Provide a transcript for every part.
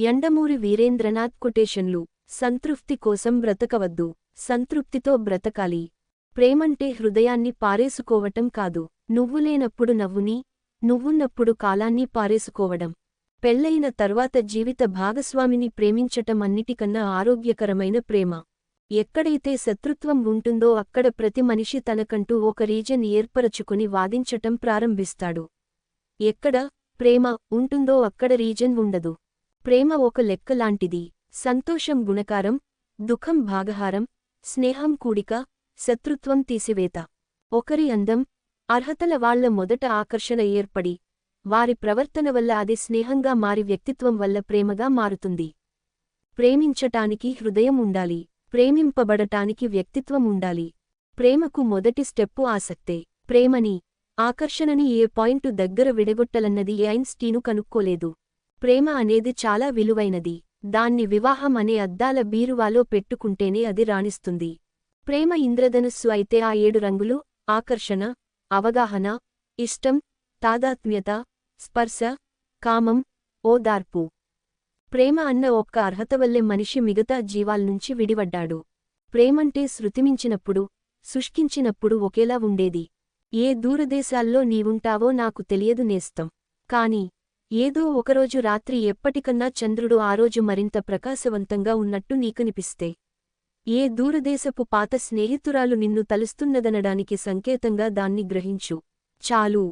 యండమూరి వీరేంద్రనాథ్ కొటేషన్లు. సంతృప్తి కోసం బ్రతకవద్దు, సంతృప్తితో బ్రతకాలి. ప్రేమంటే హృదయాన్ని పారేసుకోవటం కాదు, నువ్వులేనప్పుడు నవ్వుని, నువ్వున్నప్పుడు కాలాన్ని పారేసుకోవడం. పెళ్లయిన తర్వాత జీవిత భాగస్వామిని ప్రేమించటం అన్నిటికన్నా ఆరోగ్యకరమైన ప్రేమ. ఎక్కడైతే శత్రుత్వం ఉంటుందో అక్కడ ప్రతి మనిషి తనకంటూ ఒక రీజన్ ఏర్పరచుకుని వాదించటం ప్రారంభిస్తాడు. ఎక్కడ ప్రేమ ఉంటుందో అక్కడ రీజన్ ఉండదు. ప్రేమ ఒక లెక్కలాంటిది. సంతోషం గుణకారం, దుఃఖం భాగహారం, స్నేహం కూడిక, శత్రుత్వం తీసివేత. ఒకరి అందం, అర్హతల వాళ్ల మొదట ఆకర్షణ ఏర్పడి, వారి ప్రవర్తన వల్ల అది స్నేహంగా మారి వ్యక్తిత్వం వల్ల ప్రేమగా మారుతుంది. ప్రేమించటానికి హృదయం ఉండాలి, ప్రేమింపబడటానికి వ్యక్తిత్వం ఉండాలి. ప్రేమకు మొదటి స్టెప్పు ఆసక్తే. ప్రేమని, ఆకర్షణని ఏ పాయింటు దగ్గర విడగొట్టలన్నది ఐన్స్టీను కనుక్కోలేదు. ప్రేమ అనేది చాలా విలువైనది. దాన్ని వివాహం అనే అద్దాల బీరువాలో పెట్టుకుంటేనే అది రాణిస్తుంది. ప్రేమ ఇంద్రధనుస్సు అయితే ఆ 7 రంగులు ఆకర్షణ, అవగాహన, ఇష్టం, తాదాత్మ్యత, స్పర్శ, కామం, ఓదార్పు. ప్రేమ అన్న ఒక్క అర్హత వల్లే మనిషి మిగతా జీవాల్నుంచి విడివడ్డాడు. ప్రేమంటే శృతిమించినప్పుడు, శుష్కించినప్పుడు ఒకేలా ఉండేది. ఏ దూరదేశాల్లో నీవుంటావో నాకు తెలియదు నేస్తం. కాని ఏదో ఒకరోజు రాత్రి ఎప్పటికన్నా చంద్రుడు ఆరోజు మరింత ప్రకాశవంతంగా ఉన్నట్టు నీకనిపిస్తే, ఏ దూరదేశపు పాత స్నేహితురాలు నిన్ను తలుస్తున్నదనడానికి సంకేతంగా దాన్ని గ్రహించు. చాలు.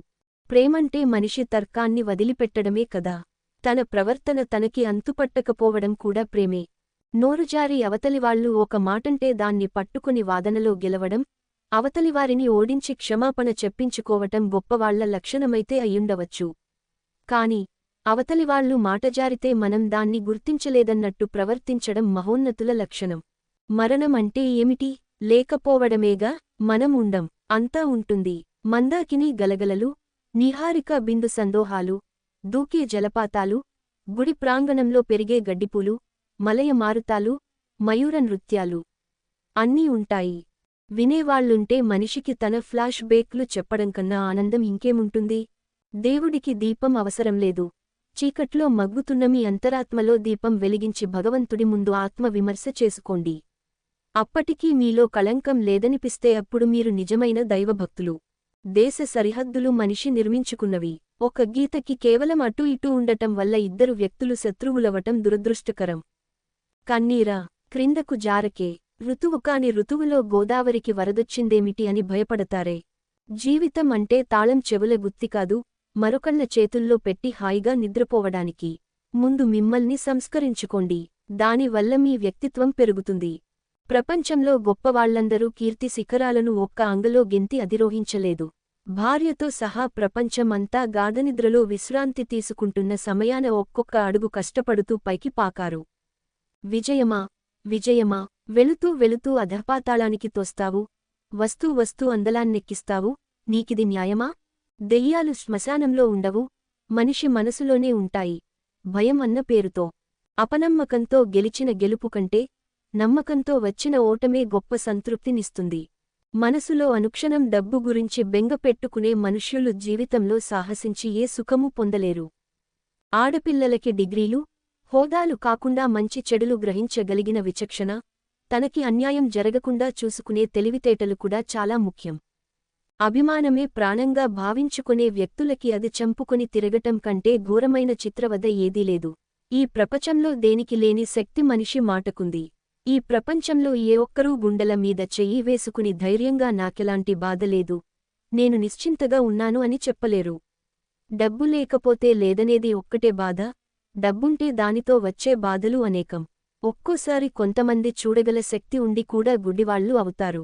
ప్రేమంటే మనిషి తర్కాన్ని వదిలిపెట్టడమే కదా. తన ప్రవర్తన తనకి అంతుపట్టకపోవడం కూడా ప్రేమే. నోరుజారి అవతలివాళ్లు ఒక మాటంటే దాన్ని పట్టుకుని వాదనలో గెలవడం, అవతలివారిని ఓడించి క్షమాపణ చెప్పించుకోవటం గొప్పవాళ్ల లక్షణమైతే అయ్యుండవచ్చు. కాని అవతలివాళ్లు మాటజారితే మనం దాన్ని గుర్తించలేదన్నట్టు ప్రవర్తించడం మహోన్నతుల లక్షణం. మరణం అంటే ఏమిటి? లేకపోవడమేగా. మనం ఉండం, అంతా ఉంటుంది. మందాకిని గలగలలు, నిహారిక బిందు సందోహాలు, దూకే జలపాతాలు, గుడి ప్రాంగణంలో పెరిగే గడ్డిపూలు, మలయ మారుతాలు, మయూర నృత్యాలు అన్నీ ఉంటాయి. వినేవాళ్లుంటే మనిషికి తన ఫ్లాష్ బేక్లు చెప్పడం కన్నా ఆనందం ఇంకేముంటుంది? దేవుడికి దీపం అవసరంలేదు. చీకట్లో మగ్గుతున్న మీ అంతరాత్మలో దీపం వెలిగించి భగవంతుడి ముందు ఆత్మ విమర్శ చేసుకోండి. అప్పటికీ మీలో కళంకం లేదనిపిస్తే అప్పుడు మీరు నిజమైన దైవభక్తులు. దేశ సరిహద్దులు మనిషి నిర్మించుకున్నవి. ఒక గీతకి కేవలం అటూ ఇటూ ఉండటం వల్ల ఇద్దరు వ్యక్తులు శత్రువులవటం దురదృష్టకరం. కన్నీరా క్రిందకు జారకే. ఋతువు కాని ఋతువులో గోదావరికి వరదొచ్చిందేమిటి అని భయపడతారే. జీవితం అంటే తాళం చెవుల గుత్తికాదు, మరొకళ్ళ చేతుల్లో పెట్టి హాయిగా నిద్రపోవడానికి. ముందు మిమ్మల్ని సంస్కరించుకోండి. దానివల్ల మీ వ్యక్తిత్వం పెరుగుతుంది. ప్రపంచంలో గొప్పవాళ్లందరూ కీర్తి శిఖరాలను ఒక్క అంగలో గెంతి అధిరోహించలేదు. భార్యతో సహా ప్రపంచం అంతా గాఢనిద్రలో విశ్రాంతి తీసుకుంటున్న సమయాన ఒక్కొక్క అడుగు కష్టపడుతూ పైకి పాకారు. విజయమా విజయమా, వెళుతూ వెళుతూ అధపాతాళానికి తోస్తావు, వస్తూ వస్తూ అందలాన్నెక్కిస్తావు. నీకిది న్యాయమా? దెయ్యాలు శ్మశానంలో ఉండవు, మనిషి మనసులోనే ఉంటాయి. భయం అన్న పేరుతో, అపనమ్మకంతో గెలిచిన గెలుపు కంటే నమ్మకంతో వచ్చిన ఓటమే గొప్ప సంతృప్తినిస్తుంది. మనసులో అనుక్షణం డబ్బు గురించి బెంగ పెట్టుకునే మనుష్యులు జీవితంలో సాహసించి ఏ సుఖమూ పొందలేరు. ఆడపిల్లలకి డిగ్రీలు, హోదాలు కాకుండా మంచి చెడులు గ్రహించగలిగిన విచక్షణ, తనకి అన్యాయం జరగకుండా చూసుకునే తెలివితేటలు కూడా చాలా ముఖ్యం. అభిమానమే ప్రాణంగా భావించుకునే వ్యక్తులకి అది చంపుకొని తిరగటం కంటే ఘోరమైన చిత్రవద ఏదీ లేదు. ఈ ప్రపంచంలో దేనికి లేని శక్తి మనిషి మాటకుంది. ఈ ప్రపంచంలో ఏ ఒక్కరూ గుండెల మీద చెయ్యి వేసుకుని ధైర్యంగా నాకెలాంటి బాధలేదు, నేను నిశ్చింతగా ఉన్నాను అని చెప్పలేరు. డబ్బు లేకపోతే లేదనేది ఒక్కటే బాధ, డబ్బుంటే దానితో వచ్చే బాధలు అనేకం. ఒక్కోసారి కొంతమంది చూడగల శక్తి ఉండి కూడా గుడ్డివాళ్లు అవుతారు.